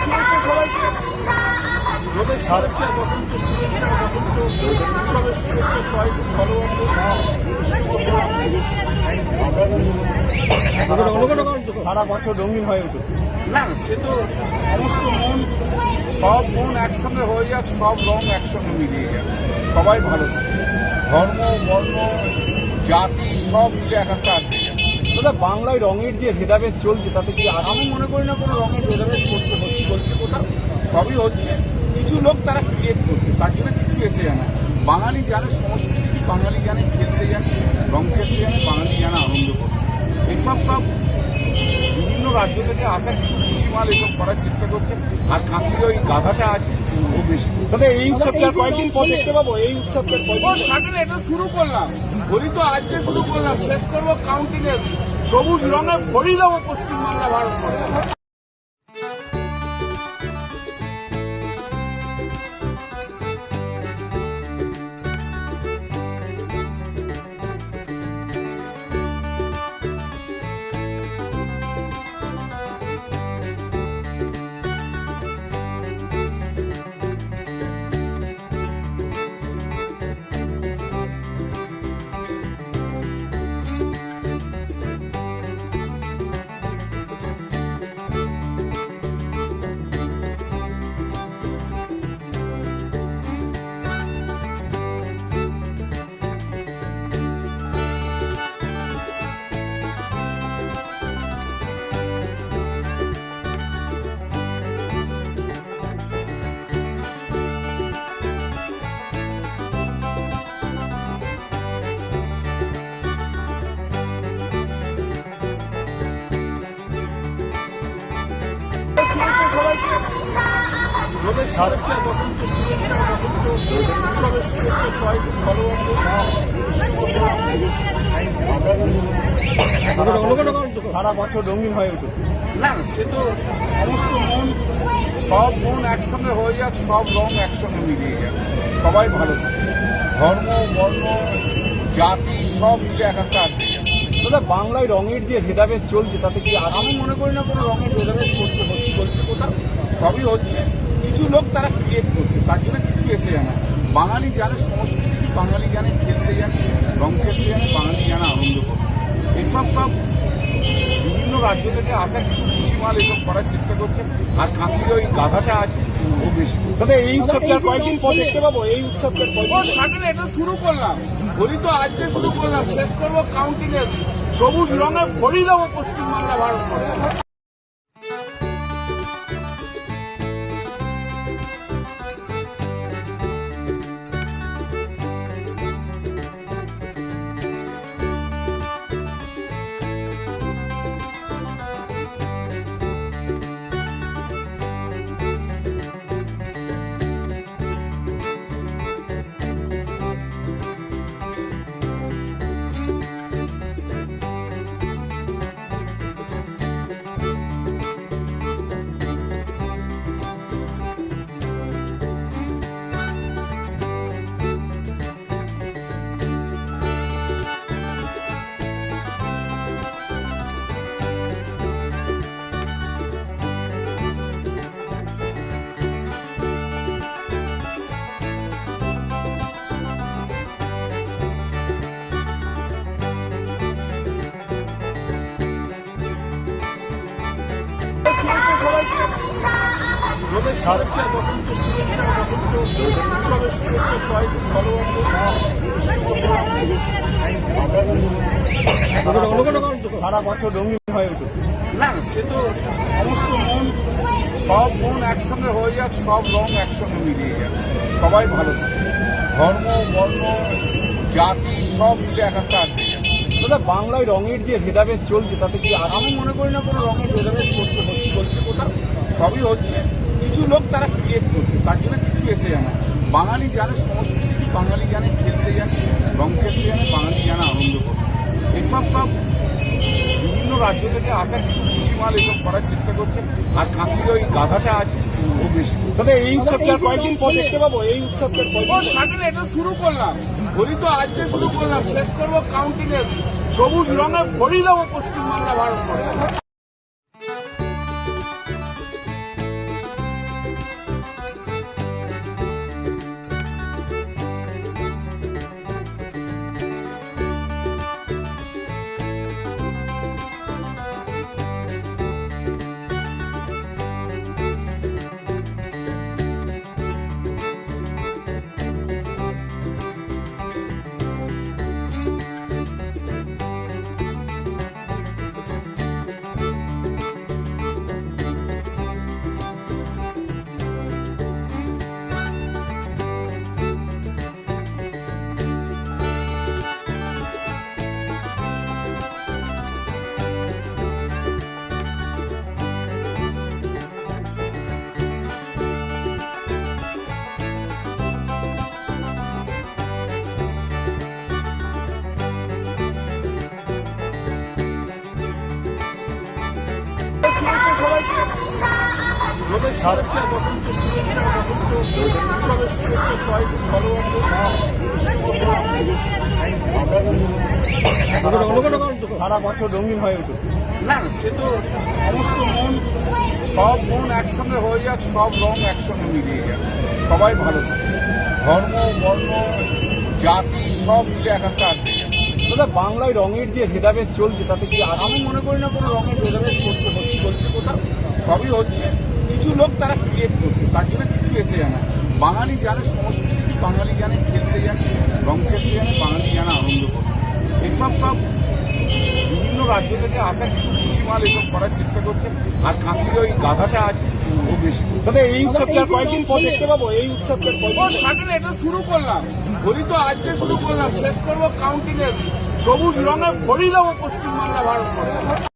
শুভেচ্ছা সবাইকে। রোদের শুভেচ্ছা, বসন্ত শুভেচ্ছা, বসন্ত উৎসবের শুভেচ্ছা। সবাই খুব ভালোবাসবো। সারা বছর রঙিন হয়ে উঠুক। না, সে তো সমস্ত মন, সব মন একসঙ্গে হয়ে যাক, সব রং একসঙ্গে মিলিয়ে যাক, সবাই ভালো থাকে। ধর্ম, বর্ণ, জাতি সব মিলে একাকার হয়ে যাক। দাদা, বাংলায় রঙের যে ভেদাভেদ চলছে তাতে কি আমি মনে করি না কোনো রঙের ভেদাভেদ চলছে কোথাও। সবই হচ্ছে, কিছু লোক তারা ক্রিয়েট করছে, তার জন্য কিছু এসে যায় না। বাঙালি জানে সংস্কৃতি কি, বাঙালি জানে খেলতে জানে, রং খেলতে জানে, বাঙালি জানে আনন্দ করতে। এইসব সব বিভিন্ন রাজ্য থেকে আসা কিছু কৃষিমাল এসব করার চেষ্টা করছে। আর কাঁথির ওই গাধাটা আছে, ও বেশি। তবে এই উৎসবটা কয়েকদিন পর দেখতে পাবো। এই উৎসবটা সাটেল এটা শুরু করলাম, হোলি তো আজকে শুরু করলাম, শেষ করবো কাউন্টিং এর সবুজ রঙে ভরিয়ে দেবো পশ্চিমবাংলা, ভারতবর্ষ। শুভেচ্ছা সবাইকে। রোদের শুভেচ্ছা, বসন্ত শুভেচ্ছা, বসন্ত উৎসবের শুভেচ্ছা। সবাই খুব ভালোবাসবো। সারা বছর রঙিন হয়ে উঠুক। না, সে তো সমস্ত মন, সব মন একসঙ্গে হয়ে যাক, সব রং একসঙ্গে মিলিয়ে যাক, সবাই ভালো থাকে। ধর্ম, বর্ণ, জাতি সব মিলে একাকার হয়ে যাক। দাদা, বাংলায় রঙের যে ভেদাভেদ চলছে তাতে কি আমি মনে করি না কোনো রঙের ভেদাভেদ চলছে কোথাও। সবই হচ্ছে, কিছু লোক তারা ক্রিয়েট করছে, তার জন্য কিছু এসে যায় না। বাঙালি জানে সংস্কৃতি কি, বাঙালি জানে খেলতে জানে, রং খেলতে জানে, বাঙালি জানে আনন্দ করতে। এইসব সব বিভিন্ন রাজ্য থেকে আসা কিছু কৃষিমাল এসব করার চেষ্টা করছে। আর কাঁথির ওই গাধাটা আছে, ও বেশি। তবে এই উৎসবটা কয়েকদিন পর দেখতে পাবো। এই উৎসবটা সাটেল এটা শুরু করলাম, হোলি তো আজকে শুরু করলাম, শেষ করবো কাউন্টিং এর সবুজ রঙে ভরিয়ে দেবো পশ্চিমবাংলা, ভারতবর্ষ। শুভেচ্ছা সবাইকে। রোদের শুভেচ্ছা, বসন্ত শুভেচ্ছা, বসন্ত উৎসবের শুভেচ্ছা। সবাই খুব ভালোবাসবো। সারা বছর রঙিন হয়ে উঠুক। না, সে তো সমস্ত মন, সব মন একসঙ্গে হয়ে যাক, সব রং একসঙ্গে মিলিয়ে যাক, সবাই ভালো থাকে। ধর্ম, বর্ণ, জাতি সব মিলে একাকার হয়ে যাক। দাদা, বাংলায় রঙের যে ভেদাভেদ চলছে তাতে কি আমি মনে করি না কোনো রঙের ভেদাভেদ চলছে কোথাও। সবই হচ্ছে, কিছু লোক তারা ক্রিয়েট করছে, তার জন্য কিছু এসে যায় না। বাঙালি জানে সংস্কৃতি কি, বাঙালি জানে খেলতে জানে, রং খেলতে জানে, বাঙালি জানে আনন্দ করতে। এইসব সব বিভিন্ন রাজ্য থেকে আসা কিছু কৃষিমাল এসব করার চেষ্টা করছে। আর কাঁথির ওই গাধাটা আছে, ও বেশি। তবে এই উৎসবটা কয়েকদিন পর দেখতে পাবো। এই উৎসবটা সাটেল এটা শুরু করলাম, হোলি তো আজকে শুরু করলাম, শেষ করবো কাউন্টিং এর সবুজ রঙে ভরিয়ে দেবো পশ্চিমবাংলা, ভারতবর্ষ। রোদের শুভেচ্ছা, বসন্ত শুভেচ্ছা, বসন্ত উৎসবের শুভেচ্ছা, সবাই খুব ভালোবাসো। সারা বছর রঙিন হয়ে উঠুক। না না, সে তো সমস্ত মন, সব মন একসঙ্গে হয়ে যাক, সব রং একসঙ্গে মিলিয়ে যাক, সবাই ভালো থাকে। ধর্ম, বর্ণ, জাতি সব মিলে একাকার হয়ে যাক। দাদা বাংলায় রঙের যে ভেদাভেদ চলছে তাতে কি আমি মনে করি না কোনো রঙের ভেদাভেদ চলছে কোথাও, সবই হচ্ছে। কিছু লোক তারা ক্রিয়েট করছে, তার জন্য কিছু এসে যায় না। বাঙালি জানে সংস্কৃতি, বাঙালি জানে খেলতে জানে, রং খেলতে জানে, বাঙালি জানে আনন্দ করতে। এসব সব বিভিন্ন রাজ্য থেকে আসা কিছু কৃষিমাল এসব করার চেষ্টা করছে। আর কাঁথির ওই গাধাটা আছে, ও বেশি করছে। দাদা এই উৎসবটা আর কয়েকদিন পর দেখতে পাবো? এই উৎসবটা আর ও কয়েকদিন শাটল এটা শুরু করলাম, হোলি তো আজকে শুরু করলাম, শেষ করবো কাউন্টিং এর সবুজ রঙে ভরিয়ে দেবো পশ্চিমবাংলা, ভারতবর্ষ।